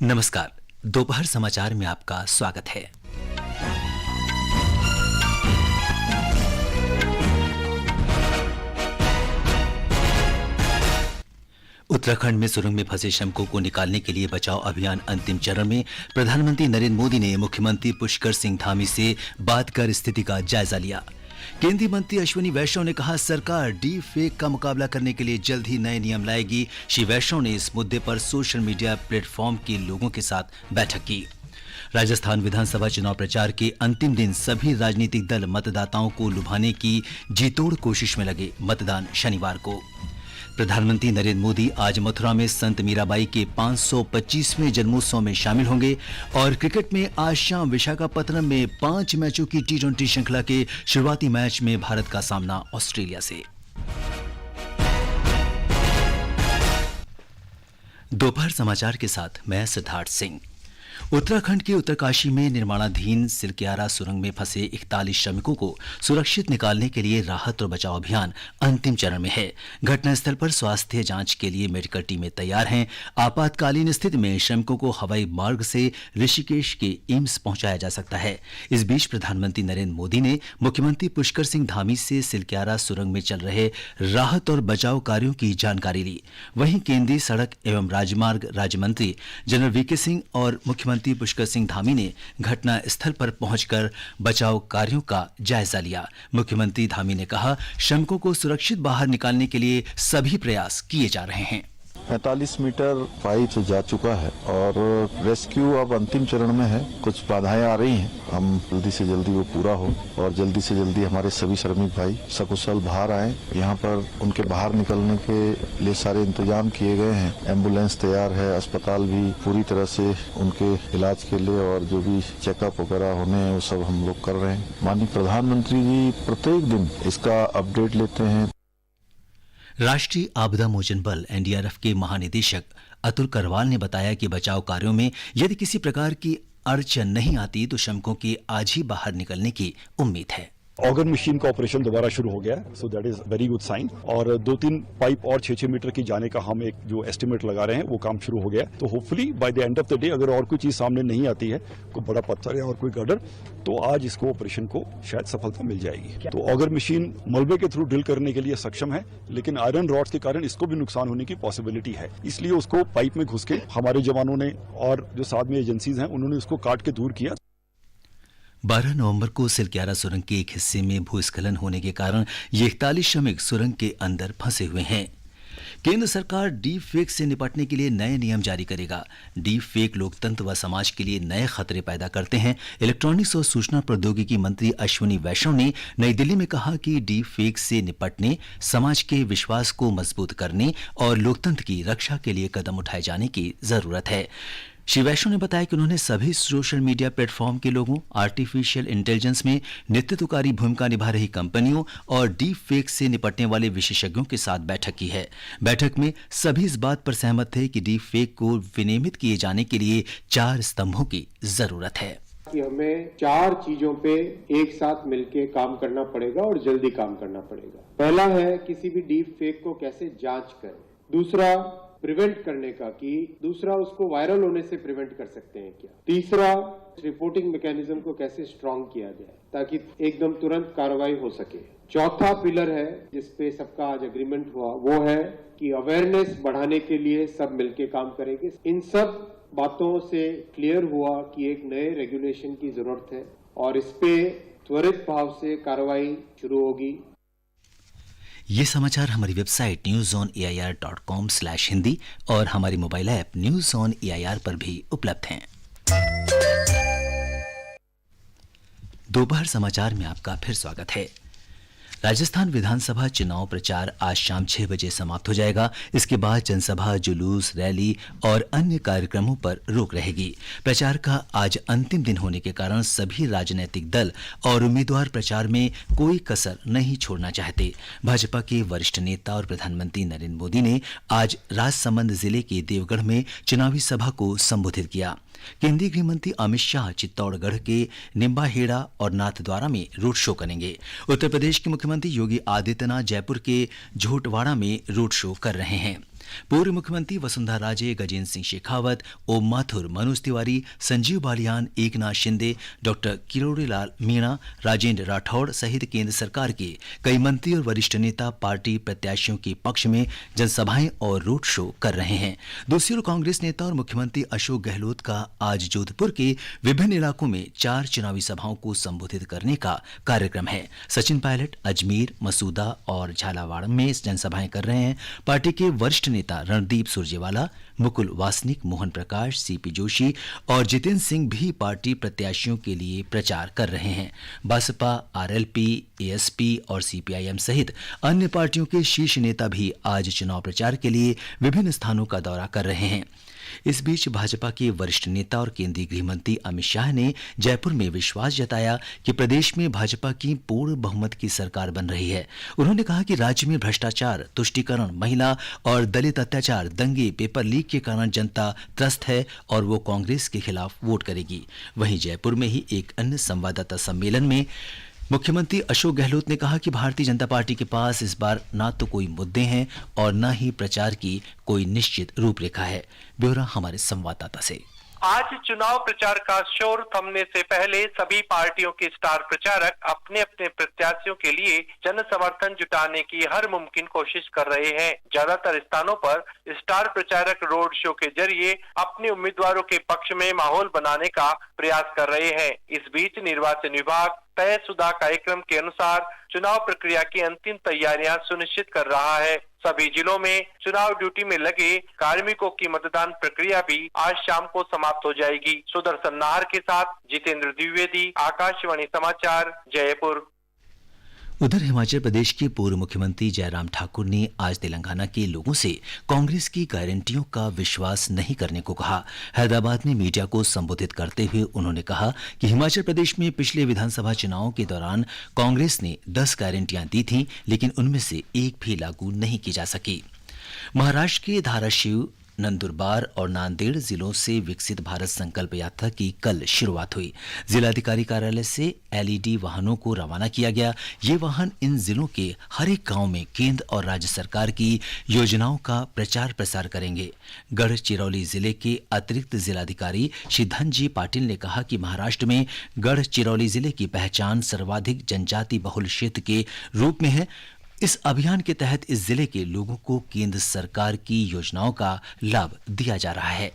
नमस्कार। दोपहर समाचार में आपका स्वागत है। उत्तराखंड में सुरंग में फंसे श्रमिकों को निकालने के लिए बचाव अभियान अंतिम चरण में। प्रधानमंत्री नरेंद्र मोदी ने मुख्यमंत्री पुष्कर सिंह धामी से बात कर स्थिति का जायजा लिया। केंद्रीय मंत्री अश्विनी वैष्णव ने कहा, सरकार डीप फेक का मुकाबला करने के लिए जल्द ही नए नियम लाएगी। श्री वैष्णव ने इस मुद्दे पर सोशल मीडिया प्लेटफॉर्म के लोगों के साथ बैठक की। राजस्थान विधानसभा चुनाव प्रचार के अंतिम दिन सभी राजनीतिक दल मतदाताओं को लुभाने की जीतोड़ कोशिश में लगे। मतदान शनिवार को। प्रधानमंत्री नरेंद्र मोदी आज मथुरा में संत मीराबाई के 525वें जन्मोत्सव में शामिल होंगे और क्रिकेट में आज शाम विशाखापत्तनम में 5 मैचों की टी20 श्रृंखला के शुरुआती मैच में भारत का सामना ऑस्ट्रेलिया से। दोपहर समाचार के साथ मैं सिद्धार्थ सिंह। उत्तराखंड के उत्तरकाशी में निर्माणाधीन सिलक्यारा सुरंग में फंसे 41 श्रमिकों को सुरक्षित निकालने के लिए राहत और बचाव अभियान अंतिम चरण में है। घटनास्थल पर स्वास्थ्य जांच के लिए मेडिकल टीमें तैयार हैं। आपातकालीन स्थिति में श्रमिकों को हवाई मार्ग से ऋषिकेश के एम्स पहुंचाया जा सकता है। इस बीच प्रधानमंत्री नरेंद्र मोदी ने मुख्यमंत्री पुष्कर सिंह धामी से सिलक्यारा सुरंग में चल रहे राहत और बचाव कार्यों की जानकारी ली। वहीं केंद्रीय सड़क एवं राजमार्ग राज्य मंत्री जनरल वीके सिंह और मुख्यमंत्री पुष्कर सिंह धामी ने घटना स्थल पर पहुंचकर बचाव कार्यों का जायजा लिया। मुख्यमंत्री धामी ने कहा, श्रमिकों को सुरक्षित बाहर निकालने के लिए सभी प्रयास किए जा रहे हैं। 45 मीटर पाइप जा चुका है और रेस्क्यू अब अंतिम चरण में है। कुछ बाधाएं आ रही हैं, हम जल्दी से जल्दी वो पूरा हो और जल्दी से जल्दी हमारे सभी श्रमिक भाई सकुशल बाहर आए। यहाँ पर उनके बाहर निकलने के लिए सारे इंतजाम किए गए हैं। एम्बुलेंस तैयार है, अस्पताल भी पूरी तरह से उनके इलाज के लिए और जो भी चेकअप वगैरह होने हैं वो सब हम लोग कर रहे हैं। माननीय प्रधानमंत्री जी प्रत्येक दिन इसका अपडेट लेते हैं। राष्ट्रीय आपदा मोचन बल एनडीआरएफ के महानिदेशक अतुल करवाल ने बताया कि बचाव कार्यों में यदि किसी प्रकार की अड़चन नहीं आती तो श्रमिकों के आज ही बाहर निकलने की उम्मीद है। ऑगर मशीन का ऑपरेशन दोबारा शुरू हो गया, so that is very good sign. और 2-3 पाइप और 6-6 मीटर की जाने का हम एक जो एस्टिमेट लगा रहे हैं वो काम शुरू हो गया। तो hopefully by the end of the day अगर और कोई चीज सामने नहीं आती है, कोई बड़ा पत्थर या और कोई गर्डर, तो आज इसको ऑपरेशन को शायद सफलता मिल जाएगी। तो ऑगर मशीन मलबे के थ्रू ड्रिल करने के लिए सक्षम है, लेकिन आयरन रॉड्स के कारण इसको भी नुकसान होने की पॉसिबिलिटी है। इसलिए उसको पाइप में घुस के हमारे जवानों ने और जो साथ में एजेंसीज हैं उन्होंने उसको काट के दूर किया। 12 नवंबर को सिलक्यारा सुरंग के एक हिस्से में भूस्खलन होने के कारण ये 41 श्रमिक सुरंग के अंदर फंसे हुए हैं। केंद्र सरकार डीप फेक से निपटने के लिए नए नियम जारी करेगा। डीप फेक लोकतंत्र व समाज के लिए नए खतरे पैदा करते हैं। इलेक्ट्रॉनिक्स और सूचना प्रौद्योगिकी मंत्री अश्विनी वैष्णव ने नई दिल्ली में कहा कि डीप फेक से निपटने, समाज के विश्वास को मजबूत करने और लोकतंत्र की रक्षा के लिए कदम उठाए जाने की जरूरत है। श्री वैष्णव ने बताया कि उन्होंने सभी सोशल मीडिया प्लेटफॉर्म के लोगों, आर्टिफिशियल इंटेलिजेंस में नेतृत्वकारी भूमिका निभा रही कंपनियों और डीप फेक से निपटने वाले विशेषज्ञों के साथ बैठक की है। बैठक में सभी इस बात पर सहमत थे कि डीप फेक को विनियमित किए जाने के लिए 4 स्तंभों की जरूरत है। कि हमें 4 चीजों पे एक साथ मिलके काम करना पड़ेगा और जल्दी काम करना पड़ेगा। पहला है किसी भी डीप फेक को कैसे जांच करें। दूसरा प्रिवेंट करने का, कि दूसरा उसको वायरल होने से प्रिवेंट कर सकते हैं क्या। तीसरा रिपोर्टिंग मैकेनिज्म को कैसे स्ट्रांग किया जाए ताकि एकदम तुरंत कार्रवाई हो सके। चौथा पिलर है जिसपे सबका आज एग्रीमेंट हुआ, वो है कि अवेयरनेस बढ़ाने के लिए सब मिलके काम करेंगे। इन सब बातों से क्लियर हुआ कि एक नए रेगुलेशन की जरूरत है और इस पे त्वरित भाव से कार्रवाई शुरू होगी। ये समाचार हमारी वेबसाइट newsonair.com/hindi और हमारी mobile app news on AIR पर भी उपलब्ध हैं। दोपहर समाचार में आपका फिर स्वागत है। राजस्थान विधानसभा चुनाव प्रचार आज शाम 6 बजे समाप्त हो जाएगा। इसके बाद जनसभा, जुलूस, रैली और अन्य कार्यक्रमों पर रोक रहेगी। प्रचार का आज अंतिम दिन होने के कारण सभी राजनीतिक दल और उम्मीदवार प्रचार में कोई कसर नहीं छोड़ना चाहते। भाजपा के वरिष्ठ नेता और प्रधानमंत्री नरेंद्र मोदी ने आज राजसमंद जिले के देवगढ़ में चुनावी सभा को संबोधित किया। केंद्रीय गृह मंत्री अमित शाह चित्तौड़गढ़ के निम्बाहेड़ा और नाथद्वारा में रोड शो करेंगे। उत्तर प्रदेश के मुख्यमंत्री योगी आदित्यनाथ जयपुर के झोटवाड़ा में रोड शो कर रहे हैं। पूर्व मुख्यमंत्री वसुंधरा राजे, गजेंद्र सिंह शेखावत, ओम माथुर, मनोज तिवारी, संजीव बालियान, एकनाथ शिंदे, डॉक्टर किरोड़ीलाल मीणा, राजेंद्र राठौड़ सहित केंद्र सरकार के कई मंत्री और वरिष्ठ नेता पार्टी प्रत्याशियों के पक्ष में जनसभाएं और रोड शो कर रहे हैं। दूसरी ओर कांग्रेस नेता और मुख्यमंत्री अशोक गहलोत का आज जोधपुर के विभिन्न इलाकों में 4 चुनावी सभाओं को संबोधित करने का कार्यक्रम है। सचिन पायलट अजमेर, मसूदा और झालावाड़ में जनसभाएं कर रहे हैं। पार्टी के वरिष्ठ नेता रणदीप सुरजेवाला, मुकुल वासनिक, मोहन प्रकाश, सीपी जोशी और जितेंद्र सिंह भी पार्टी प्रत्याशियों के लिए प्रचार कर रहे हैं। बसपा, आरएलपी, एएसपी और सीपीआईएम सहित अन्य पार्टियों के शीर्ष नेता भी आज चुनाव प्रचार के लिए विभिन्न स्थानों का दौरा कर रहे हैं। इस बीच भाजपा के वरिष्ठ नेता और केंद्रीय गृह मंत्री अमित शाह ने जयपुर में विश्वास जताया कि प्रदेश में भाजपा की पूर्ण बहुमत की सरकार बन रही है। उन्होंने कहा कि राज्य में भ्रष्टाचार, तुष्टीकरण, महिला और दलित अत्याचार, दंगे, पेपर लीक के कारण जनता त्रस्त है और वो कांग्रेस के खिलाफ वोट करेगी। वहीं जयपुर में ही एक अन्य संवाददाता सम्मेलन में मुख्यमंत्री अशोक गहलोत ने कहा कि भारतीय जनता पार्टी के पास इस बार ना तो कोई मुद्दे हैं और न ही प्रचार की कोई निश्चित रूपरेखा है। ब्यौरा हमारे संवाददाता से। आज चुनाव प्रचार का शोर थमने से पहले सभी पार्टियों के स्टार प्रचारक अपने अपने प्रत्याशियों के लिए जन समर्थन जुटाने की हर मुमकिन कोशिश कर रहे हैं। ज्यादातर स्थानों पर स्टार प्रचारक रोड शो के जरिए अपने उम्मीदवारों के पक्ष में माहौल बनाने का प्रयास कर रहे हैं। इस बीच निर्वाचन विभाग तयशुदा कार्यक्रम के अनुसार चुनाव प्रक्रिया की अंतिम तैयारियां सुनिश्चित कर रहा है। सभी जिलों में चुनाव ड्यूटी में लगे कार्मिकों की मतदान प्रक्रिया भी आज शाम को समाप्त हो जाएगी। सुदर्शन नाहर के साथ जितेंद्र द्विवेदी, आकाशवाणी समाचार, जयपुर। उधर हिमाचल प्रदेश के पूर्व मुख्यमंत्री जयराम ठाकुर ने आज तेलंगाना के लोगों से कांग्रेस की गारंटियों का विश्वास नहीं करने को कहा। हैदराबाद में मीडिया को संबोधित करते हुए उन्होंने कहा कि हिमाचल प्रदेश में पिछले विधानसभा चुनाव के दौरान कांग्रेस ने 10 गारंटियां दी थीं, लेकिन उनमें से एक भी लागू नहीं की जा सकी। महाराष्ट्र के धाराशिव, नंदुरबार और नांदेड़ जिलों से विकसित भारत संकल्प यात्रा की कल शुरुआत हुई। जिलाधिकारी कार्यालय से एलईडी वाहनों को रवाना किया गया। ये वाहन इन जिलों के हर एक गांव में केंद्र और राज्य सरकार की योजनाओं का प्रचार प्रसार करेंगे। गढ़चिरौली जिले के अतिरिक्त जिलाधिकारी श्री धनजी पाटिल ने कहा कि महाराष्ट्र में गढ़चिरौली जिले की पहचान सर्वाधिक जनजाति बहुल क्षेत्र के रूप में है। इस अभियान के तहत इस जिले के लोगों को केंद्र सरकार की योजनाओं का लाभ दिया जा रहा है।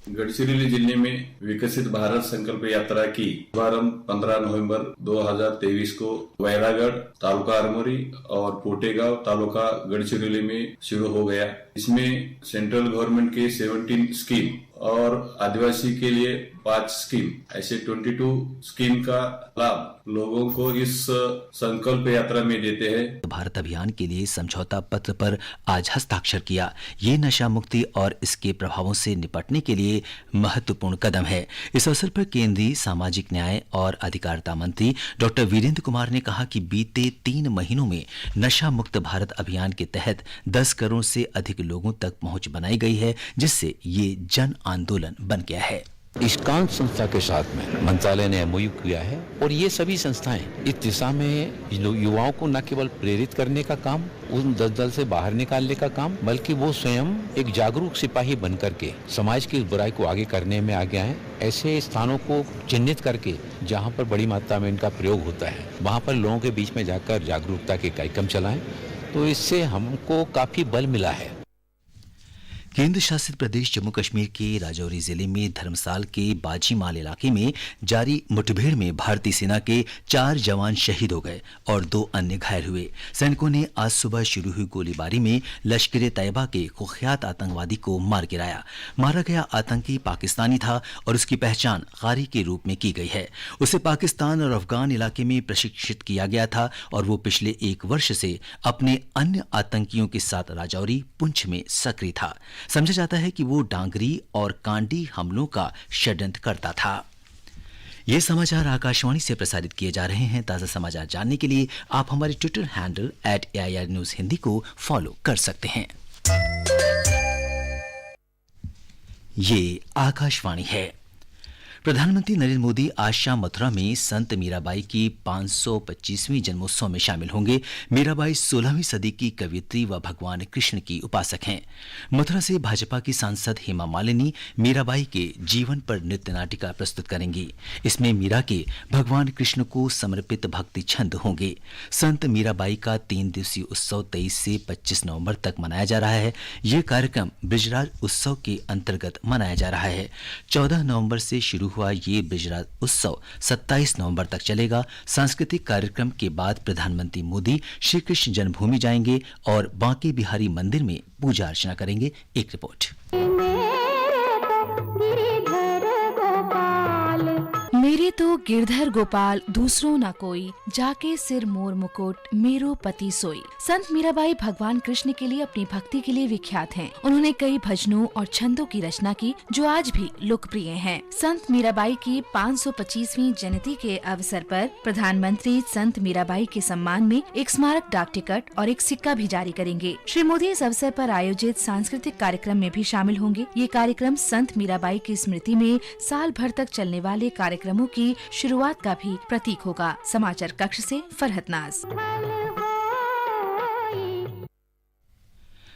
गढ़चिरौली जिले में विकसित भारत संकल्प यात्रा की शुभारंभ 15 नवंबर 2023 को वैरागढ़, तालुका अरमोरी और पोटेगांव, तालुका गढ़चिरौली में शुरू हो गया। इसमें सेंट्रल गवर्नमेंट के 17 स्कीम और आदिवासी के लिए 5 स्कीम, ऐसे 22 स्कीम का लाभ लोगों को इस संकल्प यात्रा में देते हैं। भारत अभियान के लिए समझौता पत्र पर आज हस्ताक्षर किया। ये नशा मुक्ति और इसके प्रभावों से निपटने के लिए महत्वपूर्ण कदम है। इस अवसर पर केंद्रीय सामाजिक न्याय और अधिकारिता मंत्री डॉक्टर वीरेंद्र कुमार ने कहा कि बीते 3 महीनों में नशा मुक्त भारत अभियान के तहत 10 करोड़ से अधिक लोगों तक पहुंच बनाई गई है, जिससे ये जन आंदोलन बन गया है। इस्कान संस्था के साथ में मंत्रालय ने एमओयू किया है और ये सभी संस्थाएं इस दिशा में युवाओं को न केवल प्रेरित करने का काम, उन दलदल से बाहर निकालने का काम, बल्कि वो स्वयं एक जागरूक सिपाही बन करके समाज की बुराई को आगे करने में आगे आए। ऐसे स्थानों को चिन्हित करके जहाँ पर बड़ी मात्रा में इनका प्रयोग होता है, वहाँ पर लोगों के बीच में जाकर जागरूकता के कार्यक्रम चलाएं, तो इससे हमको काफी बल मिला है। केंद्र शासित प्रदेश जम्मू कश्मीर के राजौरी जिले में धर्मसाल के बाजीमाल इलाके में जारी मुठभेड़ में भारतीय सेना के 4 जवान शहीद हो गए और 2 अन्य घायल हुए। सैनिकों ने आज सुबह शुरू हुई गोलीबारी में लश्कर ए तैयबा के कुख्यात आतंकवादी को मार गिराया। मारा गया आतंकी पाकिस्तानी था और उसकी पहचान गारी के रूप में की गई है। उसे पाकिस्तान और अफगान इलाके में प्रशिक्षित किया गया था और वो पिछले 1 वर्ष से अपने अन्य आतंकियों के साथ राजौरी, पुंछ में सक्रिय था। समझा जाता है कि वो डांगरी और कांडी हमलों का षड्यंत्र करता था। ये समाचार आकाशवाणी से प्रसारित किए जा रहे हैं। ताज़ा समाचार जानने के लिए आप हमारे Twitter handle @AIR News Hindi को फॉलो कर सकते हैं। ये आकाशवाणी है। प्रधानमंत्री नरेंद्र मोदी आज शाम मथुरा में संत मीराबाई की 525वीं जन्मोत्सव में शामिल होंगे। मीराबाई 16वीं सदी की कवयित्री व भगवान कृष्ण की उपासक हैं। मथुरा से भाजपा की सांसद हेमा मालिनी मीराबाई के जीवन पर नृत्य नाटिका प्रस्तुत करेंगी। इसमें मीरा के भगवान कृष्ण को समर्पित भक्ति छंद होंगे। संत मीराबाई का 3 दिवसीय उत्सव 23 से 25 नवंबर तक मनाया जा रहा है। ये कार्यक्रम ब्रिजराज उत्सव के अंतर्गत मनाया जा रहा है। 14 नवंबर से शुरू हुआ ये ब्रिजराज उत्सव 27 नवंबर तक चलेगा। सांस्कृतिक कार्यक्रम के बाद प्रधानमंत्री मोदी श्री कृष्ण जन्मभूमि जाएंगे और बांके बिहारी मंदिर में पूजा अर्चना करेंगे। एक रिपोर्ट। मेरे तो गिरधर गोपाल दूसरों न कोई, जाके सिर मोर मुकुट मेरो पति सोई। संत मीराबाई भगवान कृष्ण के लिए अपनी भक्ति के लिए विख्यात हैं। उन्होंने कई भजनों और छंदों की रचना की जो आज भी लोकप्रिय हैं। संत मीराबाई की 525वीं जयंती के अवसर पर प्रधानमंत्री संत मीराबाई के सम्मान में एक स्मारक डाक टिकट और एक सिक्का भी जारी करेंगे। श्री मोदी इस अवसर पर आयोजित सांस्कृतिक कार्यक्रम में भी शामिल होंगे। ये कार्यक्रम संत मीराबाई की स्मृति में साल भर तक चलने वाले कार्यक्रमों की शुरुआत का भी प्रतीक होगा। समाचार कक्ष से फरहत नाज।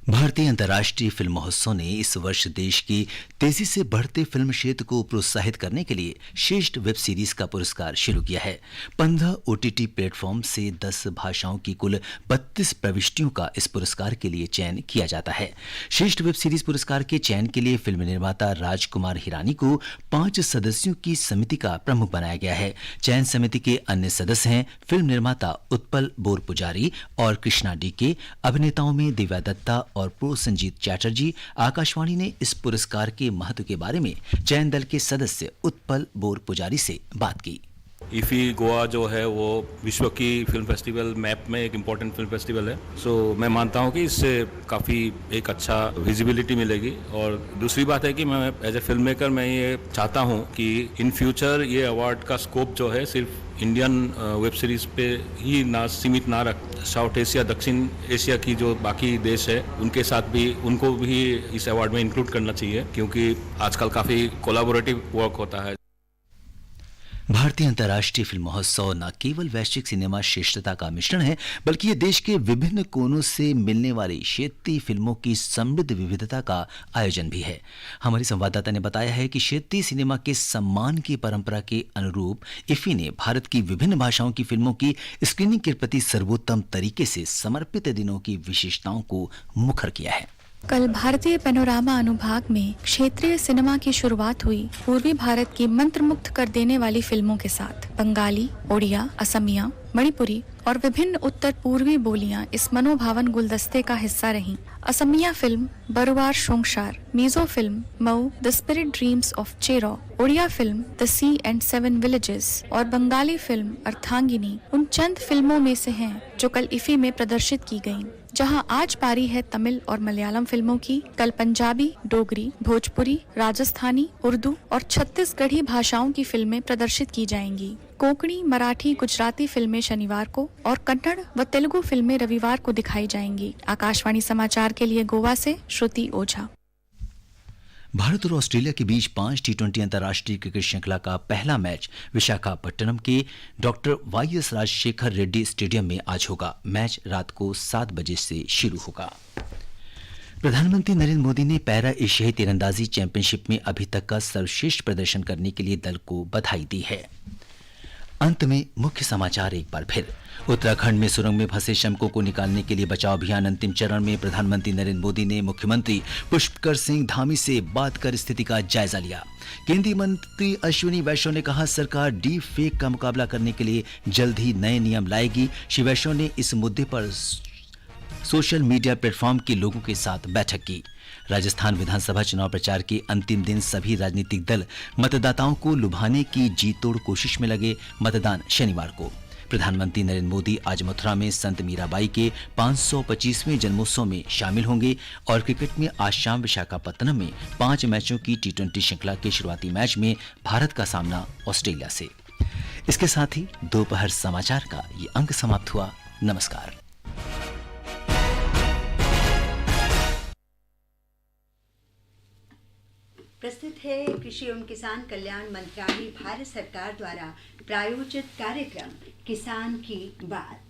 भारतीय अंतर्राष्ट्रीय फिल्म महोत्सव ने इस वर्ष देश की तेजी से बढ़ते फिल्म क्षेत्र को प्रोत्साहित करने के लिए श्रेष्ठ वेब सीरीज का पुरस्कार शुरू किया है। 15 OTT प्लेटफॉर्म से 10 भाषाओं की कुल 32 प्रविष्टियों का इस पुरस्कार के लिए चयन किया जाता है। श्रेष्ठ वेब सीरीज पुरस्कार के चयन के लिए फिल्म निर्माता राजकुमार हिरानी को 5 सदस्यों की समिति का प्रमुख बनाया गया है। चयन समिति के अन्य सदस्य हैं फिल्म निर्माता उत्पल बोर पुजारी और कृष्णा डीके। अभिनेताओं में दिव्या दत्ता और प्रो संजीत चैटर्जी। आकाशवाणी ने इस पुरस्कार के महत्व के बारे में चयन दल के सदस्य उत्पल बोर पुजारी से बात की। इफ़ी गोवा जो है वो विश्व की फिल्म फेस्टिवल मैप में एक इम्पॉर्टेंट फिल्म फेस्टिवल है। सो मैं मानता हूँ कि इससे काफ़ी एक अच्छा विजिबिलिटी मिलेगी। और दूसरी बात है कि मैं एज ए फिल्म मेकर मैं ये चाहता हूँ कि इन फ्यूचर ये अवार्ड का स्कोप जो है सिर्फ इंडियन वेब सीरीज पे ही ना सीमित ना रख, साउथ एशिया दक्षिण एशिया की जो बाकी देश है उनके साथ भी उनको भी इस अवार्ड में इंक्लूड करना चाहिए, क्योंकि आजकल काफ़ी कोलैबोरेटिव वर्क होता है। भारतीय अंतर्राष्ट्रीय फिल्म महोत्सव न केवल वैश्विक सिनेमा श्रेष्ठता का मिश्रण है, बल्कि ये देश के विभिन्न कोनों से मिलने वाली क्षेत्रीय फिल्मों की समृद्ध विविधता का आयोजन भी है। हमारी संवाददाता ने बताया है कि क्षेत्रीय सिनेमा के सम्मान की परंपरा के अनुरूप इफ़ी ने भारत की विभिन्न भाषाओं की फिल्मों की स्क्रीनिंग के प्रति सर्वोत्तम तरीके से समर्पित दिनों की विशेषताओं को मुखर किया है। कल भारतीय पैनोरामा अनुभाग में क्षेत्रीय सिनेमा की शुरुआत हुई पूर्वी भारत की मंत्रमुग्ध कर देने वाली फिल्मों के साथ। बंगाली, ओडिया, असमिया, मणिपुरी और विभिन्न उत्तर पूर्वी बोलियां इस मनोभावन गुलदस्ते का हिस्सा रहीं। Asamiya film Baruwar Xongxar, Mizo film Mau the spirit dreams of Cheraw, Odia film the sea and 7 villages और बंगाली फिल्म अर्थांगिनी उन चंद फिल्मों में से हैं जो कल इफ़ी में प्रदर्शित की गयीं। जहां आज पारी है तमिल और मलयालम फिल्मों की, कल पंजाबी, डोगरी, भोजपुरी, राजस्थानी, उर्दू और छत्तीसगढ़ी भाषाओं की फिल्में प्रदर्शित की जाएंगी। कोंकणी, मराठी, गुजराती फिल्में शनिवार को और कन्नड़ व तेलुगु फिल्में रविवार को दिखाई जाएंगी। आकाशवाणी समाचार के लिए गोवा से श्रुति ओझा। भारत और ऑस्ट्रेलिया के बीच 5 T20 अंतर्राष्ट्रीय क्रिकेट श्रृंखला का पहला मैच विशाखापट्टनम के doctor YS Rajasekhara Reddy stadium में आज होगा। मैच रात को 7 बजे से शुरू होगा। प्रधानमंत्री नरेंद्र मोदी ने पैरा एशियाई तीरंदाजी चैंपियनशिप में अभी तक का सर्वश्रेष्ठ प्रदर्शन करने के लिए दल को बधाई दी है। अंत में मुख्य समाचार एक बार फिर। उत्तराखंड में सुरंग में फंसे श्रमिकों को निकालने के लिए बचाव अभियान अंतिम चरण में। प्रधानमंत्री नरेंद्र मोदी ने मुख्यमंत्री पुष्कर सिंह धामी से बात कर स्थिति का जायजा लिया। केंद्रीय मंत्री अश्विनी वैष्णव ने कहा सरकार डीप फेक का मुकाबला करने के लिए जल्द ही नए नियम लाएगी। श्री वैष्णव ने इस मुद्दे पर सोशल मीडिया प्लेटफॉर्म के लोगों के साथ बैठक की। राजस्थान विधानसभा चुनाव प्रचार के अंतिम दिन सभी राजनीतिक दल मतदाताओं को लुभाने की जी तोड़ कोशिश में लगे। मतदान शनिवार को। प्रधानमंत्री नरेंद्र मोदी आज मथुरा में संत मीराबाई के 525वें जन्मोत्सव में शामिल होंगे और क्रिकेट में आज शाम विशाखापत्तनम में 5 मैचों की T20 श्रृंखला के शुरुआती मैच में भारत का सामना ऑस्ट्रेलिया से। इसके साथ ही दोपहर समाचार का ये अंक समाप्त हुआ। नमस्कार। प्रस्तुत है कृषि एवं किसान कल्याण मंत्रालय भारत सरकार द्वारा प्रायोजित कार्यक्रम किसान की बात।